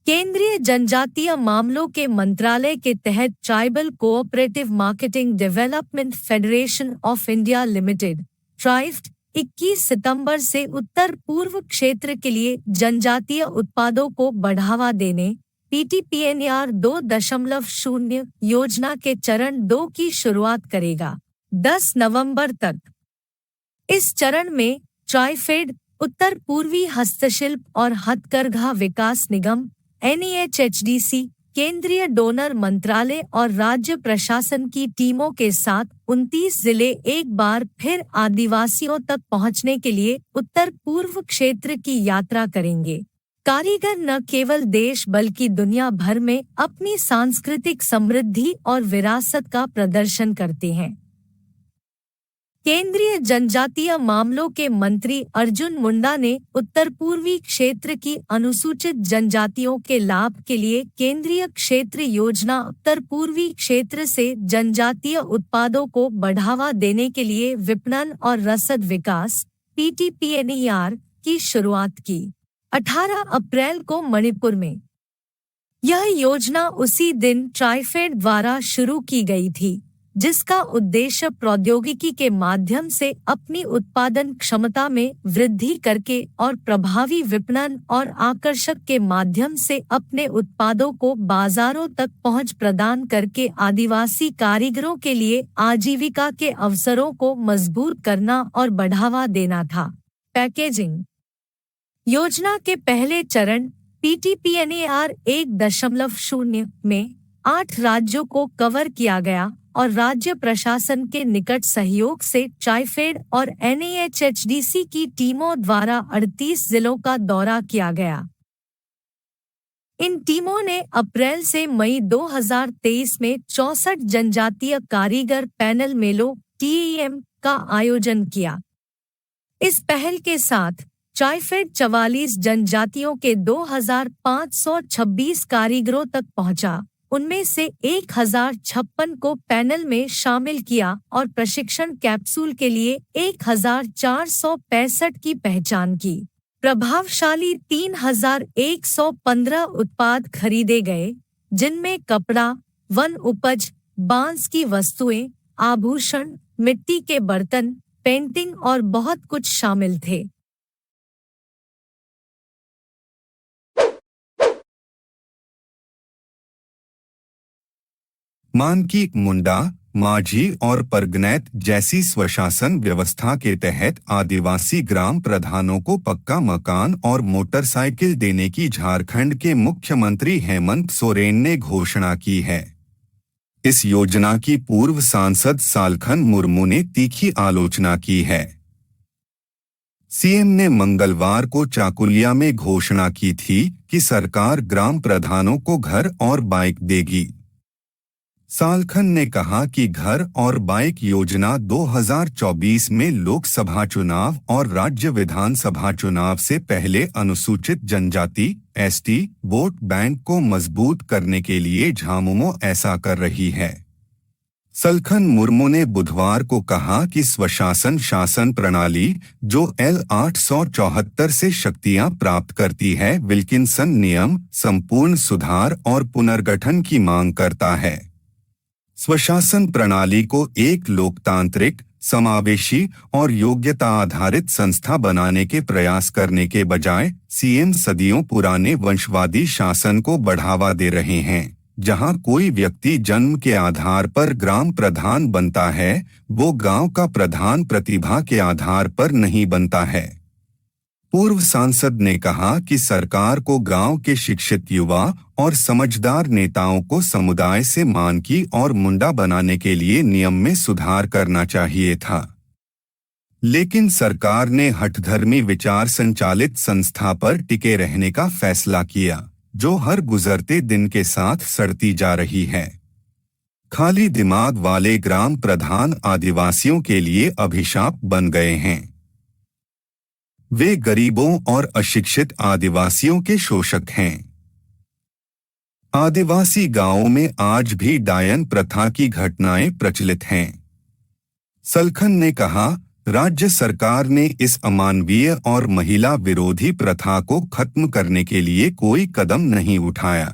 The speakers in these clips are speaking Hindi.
केंद्रीय जनजातीय मामलों के मंत्रालय के तहत tribal cooperative marketing development federation of India limited ट्राइफ्ट 21 सितंबर से उत्तर पूर्व क्षेत्र के लिए जनजातीय उत्पादों को बढ़ावा देने PTPNR 2.0 योजना के चरण 2 की शुरुआत करेगा 10 नवंबर तक। इस चरण में ट्राइफेड, उत्तर पूर्वी हस्तशिल्प और हथकरघा विकास निगम NEHDC, केंद्रीय डोनर मंत्रालय और राज्य प्रशासन की टीमों के साथ 29 जिले एक बार फिर आदिवासियों तक पहुंचने के लिए उत्तर पूर्व क्षेत्र की यात्रा करेंगे। कारीगर न केवल देश बल्कि दुनिया भर में अपनी सांस्कृतिक समृद्धि और विरासत का प्रदर्शन करते हैं। केंद्रीय जनजातीय मामलों के मंत्री अर्जुन मुंडा ने उत्तर पूर्वी क्षेत्र की अनुसूचित जनजातियों के लाभ के लिए केंद्रीय क्षेत्र योजना उत्तर पूर्वी क्षेत्र से जनजातीय उत्पादों को बढ़ावा देने के लिए विपणन और रसद विकास PTPNR की शुरुआत की। 18 अप्रैल को मणिपुर में यह योजना उसी दिन ट्राइफेड द्वारा शुरू की गई थी, जिसका उद्देश्य प्रौद्योगिकी के माध्यम से अपनी उत्पादन क्षमता में वृद्धि करके और प्रभावी विपणन और आकर्षक के माध्यम से अपने उत्पादों को बाजारों तक पहुंच प्रदान करके आदिवासी कारीगरों के लिए आजीविका के अवसरों को मजबूत करना और बढ़ावा देना था। पैकेजिंग योजना के पहले चरण PTPNR 1.0 में 8 राज्यों को कवर किया गया और राज्य प्रशासन के निकट सहयोग से ट्राइफेड और NEHDC की टीमों द्वारा 38 जिलों का दौरा किया गया। इन टीमों ने अप्रैल से मई 2023 में 64 जनजातीय कारीगर पैनल मेलों TEM का आयोजन किया। इस पहल के साथ ट्राइफेड 44 जनजातियों के 2526 कारीगरों तक पहुंचा। उनमें से 1056 को पैनल में शामिल किया और प्रशिक्षण कैप्सूल के लिए 1465 की पहचान की। प्रभावशाली 3115 उत्पाद खरीदे गए, जिनमें कपड़ा, वन उपज, बांस की वस्तुएं, आभूषण, मिट्टी के बर्तन, पेंटिंग और बहुत कुछ शामिल थे। मानकी, मुंडा, माझी और परगनैत जैसी स्वशासन व्यवस्था के तहत आदिवासी ग्राम प्रधानों को पक्का मकान और मोटरसाइकिल देने की झारखंड के मुख्यमंत्री हेमंत सोरेन ने घोषणा की है। इस योजना की पूर्व सांसद सालखन मुर्मू ने तीखी आलोचना की है। सीएम ने मंगलवार को चाकुलिया में घोषणा की थी कि सरकार ग्राम प्रधानों को घर और बाइक देगी। सालखन ने कहा कि घर और बाइक योजना 2024 में लोकसभा चुनाव और राज्य विधानसभा चुनाव से पहले अनुसूचित जनजाति ST वोट बैंक को मजबूत करने के लिए झामुमो ऐसा कर रही है। सालखन मुर्मू ने बुधवार को कहा कि स्वशासन शासन प्रणाली जो L 874 से शक्तियां प्राप्त करती है, विल्किंसन नियम संपूर्ण सुधार और पुनर्गठन की मांग करता है। स्वशासन प्रणाली को एक लोकतांत्रिक, समावेशी और योग्यता आधारित संस्था बनाने के प्रयास करने के बजाय सीएम सदियों पुराने वंशवादी शासन को बढ़ावा दे रहे हैं, जहां कोई व्यक्ति जन्म के आधार पर ग्राम प्रधान बनता है, वो गांव का प्रधान प्रतिभा के आधार पर नहीं बनता है। पूर्व सांसद ने कहा कि सरकार को गांव के शिक्षित युवा और समझदार नेताओं को समुदाय से मानकी और मुंडा बनाने के लिए नियम में सुधार करना चाहिए था, लेकिन सरकार ने हठधर्मी विचार संचालित संस्था पर टिके रहने का फैसला किया, जो हर गुजरते दिन के साथ सड़ती जा रही है। खाली दिमाग वाले ग्राम प्रधान आदिवासियों के लिए अभिशाप बन गए हैं। वे गरीबों और अशिक्षित आदिवासियों के शोषक हैं। आदिवासी गांवों में आज भी डायन प्रथा की घटनाएं प्रचलित हैं। सालखन ने कहा, राज्य सरकार ने इस अमानवीय और महिला विरोधी प्रथा को खत्म करने के लिए कोई कदम नहीं उठाया।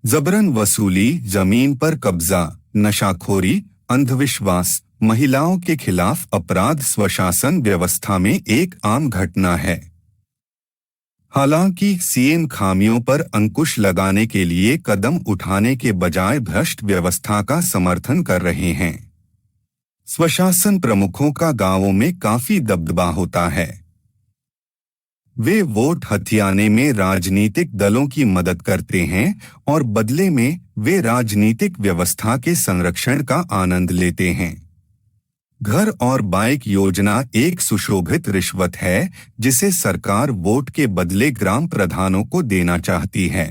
जबरन वसूली, जमीन पर कब्जा, नशाखोरी, अंधविश्वास, महिलाओं के खिलाफ अपराध स्वशासन व्यवस्था में एक आम घटना है। हालांकि सीएम खामियों पर अंकुश लगाने के लिए कदम उठाने के बजाय भ्रष्ट व्यवस्था का समर्थन कर रहे हैं। स्वशासन प्रमुखों का गांवों में काफी दबदबा होता है। वे वोट हथियाने में राजनीतिक दलों की मदद करते हैं और बदले में वे राजनीतिक व्यवस्था के संरक्षण का आनंद लेते हैं। घर और बाइक योजना एक सुशोभित रिश्वत है जिसे सरकार वोट के बदले ग्राम प्रधानों को देना चाहती है।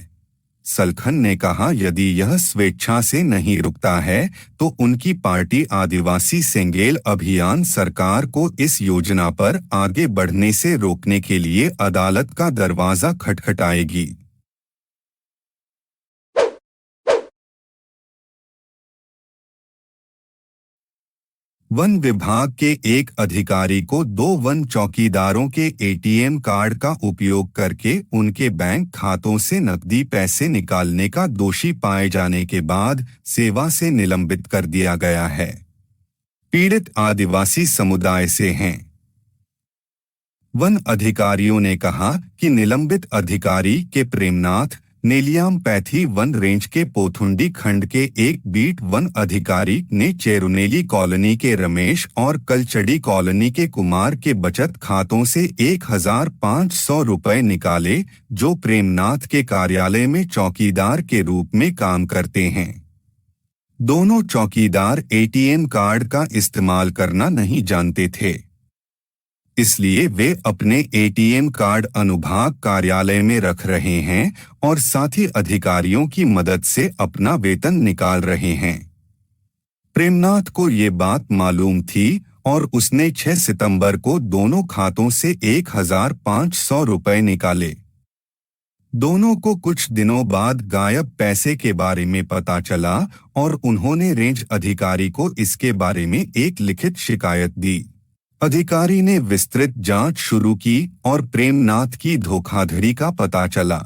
सलखन ने कहा, यदि यह स्वेच्छा से नहीं रुकता है तो उनकी पार्टी आदिवासी सेंगेल अभियान सरकार को इस योजना पर आगे बढ़ने से रोकने के लिए अदालत का दरवाजा खटखटाएगी। वन विभाग के एक अधिकारी को 2 वन चौकीदारों के एटीएम कार्ड का उपयोग करके उनके बैंक खातों से नकदी पैसे निकालने का दोषी पाए जाने के बाद सेवा से निलंबित कर दिया गया है। पीड़ित आदिवासी समुदाय से हैं। वन अधिकारियों ने कहा कि निलंबित अधिकारी के प्रेमनाथ नेलियाम पैथी वन रेंज के पोथुंडी खंड के एक बीट वन अधिकारी ने चेरुनेली कॉलोनी के रमेश और कलचड़ी कॉलोनी के कुमार के बचत खातों से 1,500 रुपए निकाले, जो प्रेमनाथ के कार्यालय में चौकीदार के रूप में काम करते हैं। दोनों चौकीदार एटीएम कार्ड का इस्तेमाल करना नहीं जानते थे, इसलिए वे अपने एटीएम कार्ड अनुभाग कार्यालय में रख रहे हैं और साथी अधिकारियों की मदद से अपना वेतन निकाल रहे हैं। प्रेमनाथ को ये बात मालूम थी और उसने 6 सितंबर को दोनों खातों से 1,500 रुपए निकाले। दोनों को कुछ दिनों बाद गायब पैसे के बारे में पता चला और उन्होंने रेंज अधिकारी को इसके बारे में एक लिखित शिकायत दी। अधिकारी ने विस्तृत जांच शुरू की और प्रेमनाथ की धोखाधड़ी का पता चला।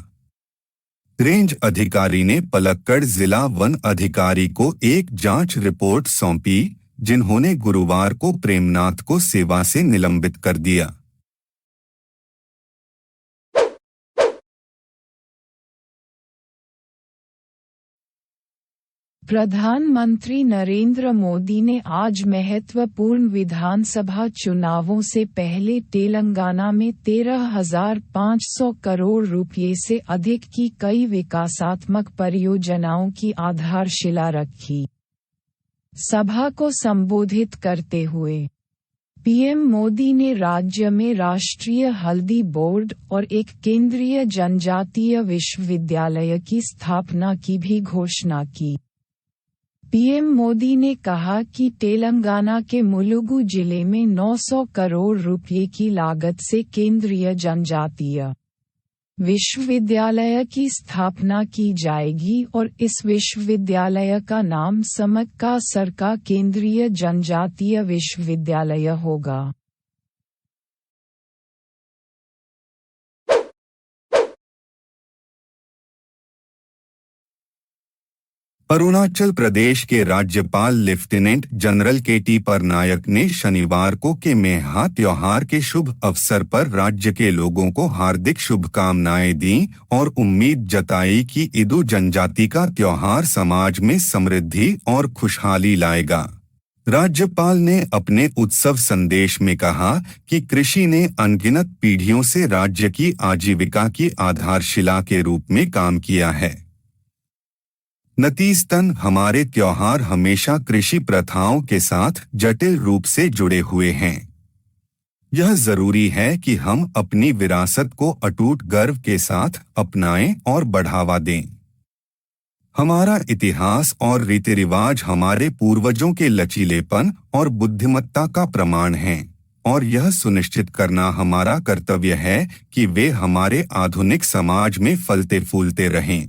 रेंज अधिकारी ने पलक्कड़ जिला वन अधिकारी को एक जांच रिपोर्ट सौंपी, जिन्होंने गुरुवार को प्रेमनाथ को सेवा से निलंबित कर दिया। प्रधानमंत्री नरेंद्र मोदी ने आज महत्वपूर्ण विधानसभा चुनावों से पहले तेलंगाना में 13,500 करोड़ रुपए से अधिक की कई विकासात्मक परियोजनाओं की आधारशिला रखी। सभा को संबोधित करते हुए पीएम मोदी ने राज्य में राष्ट्रीय हल्दी बोर्ड और एक केंद्रीय जनजातीय विश्वविद्यालय की स्थापना की भी घोषणा की। पीएम मोदी ने कहा कि तेलंगाना के मुलुगु जिले में 900 करोड़ रुपए की लागत से केंद्रीय जनजातीय विश्वविद्यालय की स्थापना की जाएगी और इस विश्वविद्यालय का नाम समक्का सरका केंद्रीय जनजातीय विश्वविद्यालय होगा। अरुणाचल प्रदेश के राज्यपाल लेफ्टिनेंट जनरल केटी परनायक ने शनिवार को के मेहा त्योहार के शुभ अवसर पर राज्य के लोगों को हार्दिक शुभकामनाएं दी और उम्मीद जताई कि ईदु जनजाति का त्योहार समाज में समृद्धि और खुशहाली लाएगा। राज्यपाल ने अपने उत्सव संदेश में कहा कि कृषि ने अनगिनत पीढ़ियों से राज्य की आजीविका की आधारशिला के रूप में काम किया है। नतीजतन हमारे त्योहार हमेशा कृषि प्रथाओं के साथ जटिल रूप से जुड़े हुए हैं। यह जरूरी है कि हम अपनी विरासत को अटूट गर्व के साथ अपनाएं और बढ़ावा दें। हमारा इतिहास और रीति रिवाज हमारे पूर्वजों के लचीलेपन और बुद्धिमत्ता का प्रमाण हैं, और यह सुनिश्चित करना हमारा कर्तव्य है कि वे हमारे आधुनिक समाज में फलते फूलते रहें।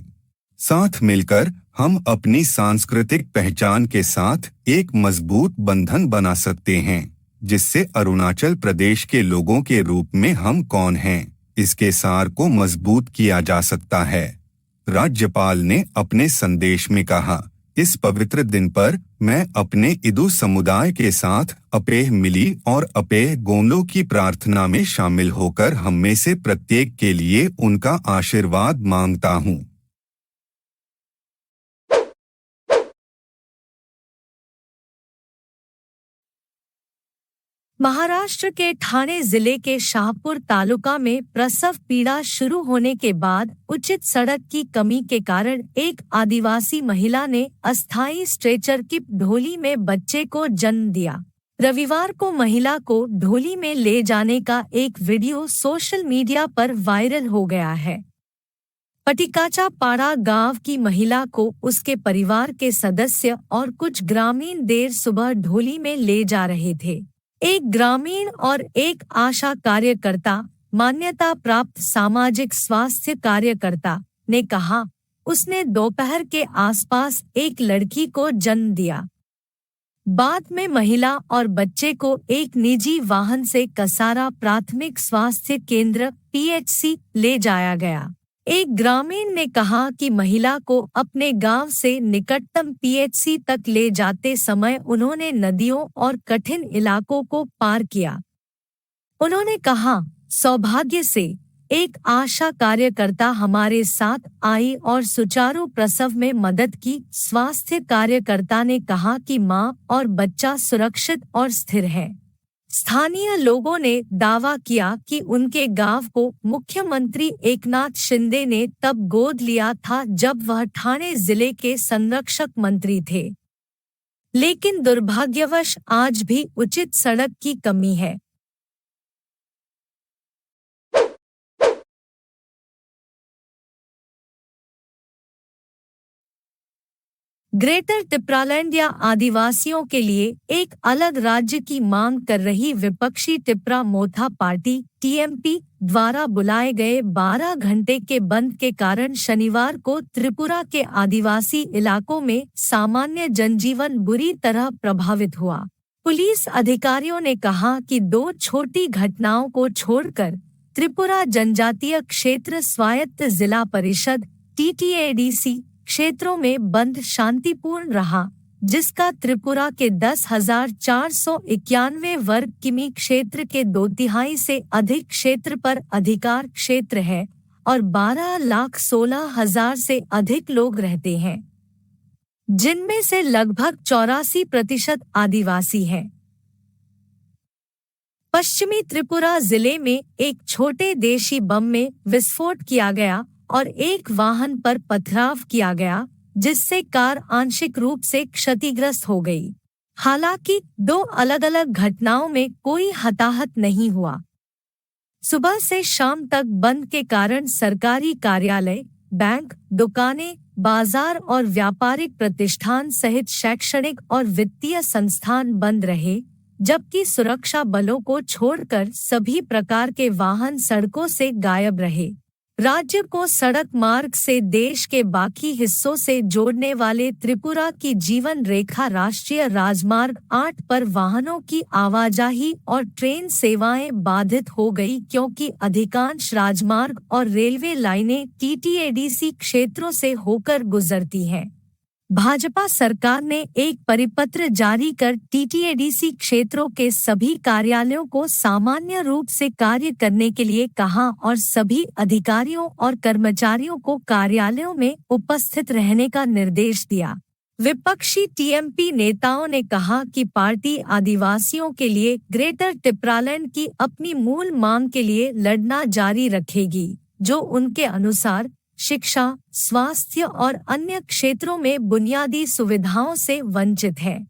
साथ मिलकर हम अपनी सांस्कृतिक पहचान के साथ एक मजबूत बंधन बना सकते हैं, जिससे अरुणाचल प्रदेश के लोगों के रूप में हम कौन हैं, इसके सार को मजबूत किया जा सकता है। राज्यपाल ने अपने संदेश में कहा, इस पवित्र दिन पर मैं अपने इदू समुदाय के साथ अपेह मिली और अपेह गोंलो की प्रार्थना में शामिल होकर हम में से प्रत्येक के लिए उनका आशीर्वाद मांगता हूँ। महाराष्ट्र के ठाणे जिले के शाहपुर तालुका में प्रसव पीड़ा शुरू होने के बाद उचित सड़क की कमी के कारण एक आदिवासी महिला ने अस्थायी स्ट्रेचर की ढोली में बच्चे को जन्म दिया। रविवार को महिला को ढोली में ले जाने का एक वीडियो सोशल मीडिया पर वायरल हो गया है। पटिकाचा पाड़ा गांव की महिला को उसके परिवार के सदस्य और कुछ ग्रामीण देर सुबह ढोली में ले जा रहे थे। एक ग्रामीण और एक आशा कार्यकर्ता, मान्यता प्राप्त सामाजिक स्वास्थ्य कार्यकर्ता, ने कहा उसने दोपहर के आसपास एक लड़की को जन्म दिया। बाद में महिला और बच्चे को एक निजी वाहन से कसारा प्राथमिक स्वास्थ्य केंद्र (PHC) ले जाया गया। एक ग्रामीण ने कहा कि महिला को अपने गांव से निकटतम PHC तक ले जाते समय उन्होंने नदियों और कठिन इलाकों को पार किया। उन्होंने कहा, सौभाग्य से एक आशा कार्यकर्ता हमारे साथ आई और सुचारू प्रसव में मदद की। स्वास्थ्य कार्यकर्ता ने कहा कि मां और बच्चा सुरक्षित और स्थिर है। स्थानीय लोगों ने दावा किया कि उनके गांव को मुख्यमंत्री एकनाथ शिंदे ने तब गोद लिया था जब वह ठाणे जिले के संरक्षक मंत्री थे। लेकिन दुर्भाग्यवश आज भी उचित सड़क की कमी है। ग्रेटर टिप्रालैंड या आदिवासियों के लिए एक अलग राज्य की मांग कर रही विपक्षी टिप्रा मोथा पार्टी (TMP) द्वारा बुलाए गए 12 घंटे के बंद के कारण शनिवार को त्रिपुरा के आदिवासी इलाकों में सामान्य जनजीवन बुरी तरह प्रभावित हुआ। पुलिस अधिकारियों ने कहा कि 2 छोटी घटनाओं को छोड़कर त्रिपुरा जनजातीय क्षेत्र स्वायत्त जिला परिषद (TTADC) क्षेत्रों में बंद शांतिपूर्ण रहा, जिसका त्रिपुरा के 10,491 वर्ग किमी क्षेत्र के 2/3 से अधिक क्षेत्र पर अधिकार क्षेत्र है और 12,16,000 से अधिक लोग रहते हैं, जिनमें से लगभग 84% आदिवासी हैं। पश्चिमी त्रिपुरा जिले में एक छोटे देशी बम में विस्फोट किया गया और एक वाहन पर पथराव किया गया, जिससे कार आंशिक रूप से क्षतिग्रस्त हो गई। हालांकि 2 अलग-अलग घटनाओं में कोई हताहत नहीं हुआ। सुबह से शाम तक बंद के कारण सरकारी कार्यालय, बैंक, दुकानें, बाजार और व्यापारिक प्रतिष्ठान सहित शैक्षणिक और वित्तीय संस्थान बंद रहे, जबकि सुरक्षा बलों को छोड़कर सभी प्रकार के वाहन सड़कों से गायब रहे। राज्य को सड़क मार्ग से देश के बाकी हिस्सों से जोड़ने वाले त्रिपुरा की जीवन रेखा राष्ट्रीय राजमार्ग 8 पर वाहनों की आवाजाही और ट्रेन सेवाएं बाधित हो गई, क्योंकि अधिकांश राजमार्ग और रेलवे लाइनें TTADC क्षेत्रों से होकर गुजरती हैं। भाजपा सरकार ने एक परिपत्र जारी कर TTADC क्षेत्रों के सभी कार्यालयों को सामान्य रूप से कार्य करने के लिए कहा और सभी अधिकारियों और कर्मचारियों को कार्यालयों में उपस्थित रहने का निर्देश दिया। विपक्षी TMP नेताओं ने कहा कि पार्टी आदिवासियों के लिए ग्रेटर टिप्रालैंड की अपनी मूल मांग के लिए लड़ना जारी रखेगी, जो उनके अनुसार शिक्षा, स्वास्थ्य और अन्य क्षेत्रों में बुनियादी सुविधाओं से वंचित है।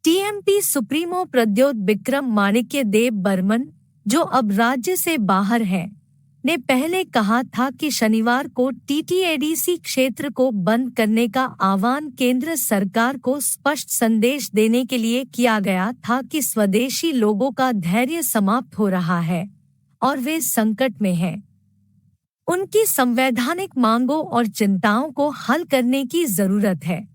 TMP सुप्रीमो प्रद्योत विक्रम माणिक्य देव बर्मन, जो अब राज्य से बाहर हैं, ने पहले कहा था कि शनिवार को TTADC क्षेत्र को बंद करने का आह्वान केंद्र सरकार को स्पष्ट संदेश देने के लिए किया गया था कि स्वदेशी लोगों का धैर्य समाप्त हो रहा है और वे संकट में हैं। उनकी संवैधानिक मांगों और चिंताओं को हल करने की जरूरत है।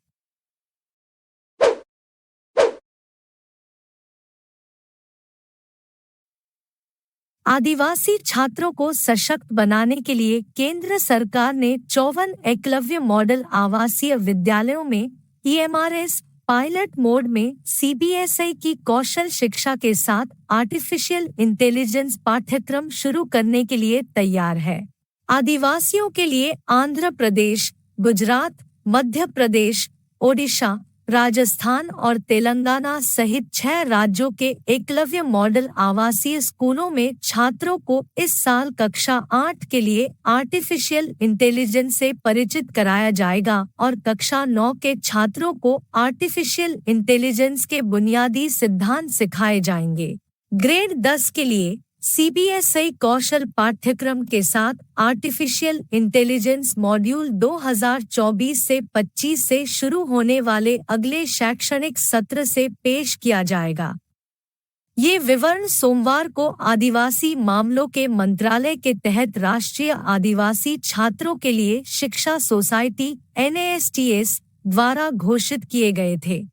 आदिवासी छात्रों को सशक्त बनाने के लिए केंद्र सरकार ने 54 एकलव्य मॉडल आवासीय विद्यालयों में EMRS पायलट मोड में CBSI की कौशल शिक्षा के साथ आर्टिफिशियल इंटेलिजेंस पाठ्यक्रम शुरू करने के लिए तैयार है। आदिवासियों के लिए आंध्र प्रदेश, गुजरात, मध्य प्रदेश, ओडिशा, राजस्थान और तेलंगाना सहित 6 राज्यों के एकलव्य मॉडल आवासीय स्कूलों में छात्रों को इस साल कक्षा 8 के लिए आर्टिफिशियल इंटेलिजेंस से परिचित कराया जाएगा और कक्षा 9 के छात्रों को आर्टिफिशियल इंटेलिजेंस के बुनियादी सिद्धांत सिखाए जाएंगे। ग्रेड 10 के लिए CBSI कौशल पाठ्यक्रम के साथ आर्टिफिशियल इंटेलिजेंस मॉड्यूल 2024 से 25 से शुरू होने वाले अगले शैक्षणिक सत्र से पेश किया जाएगा। ये विवरण सोमवार को आदिवासी मामलों के मंत्रालय के तहत राष्ट्रीय आदिवासी छात्रों के लिए शिक्षा सोसाइटी NASTS द्वारा घोषित किए गए थे।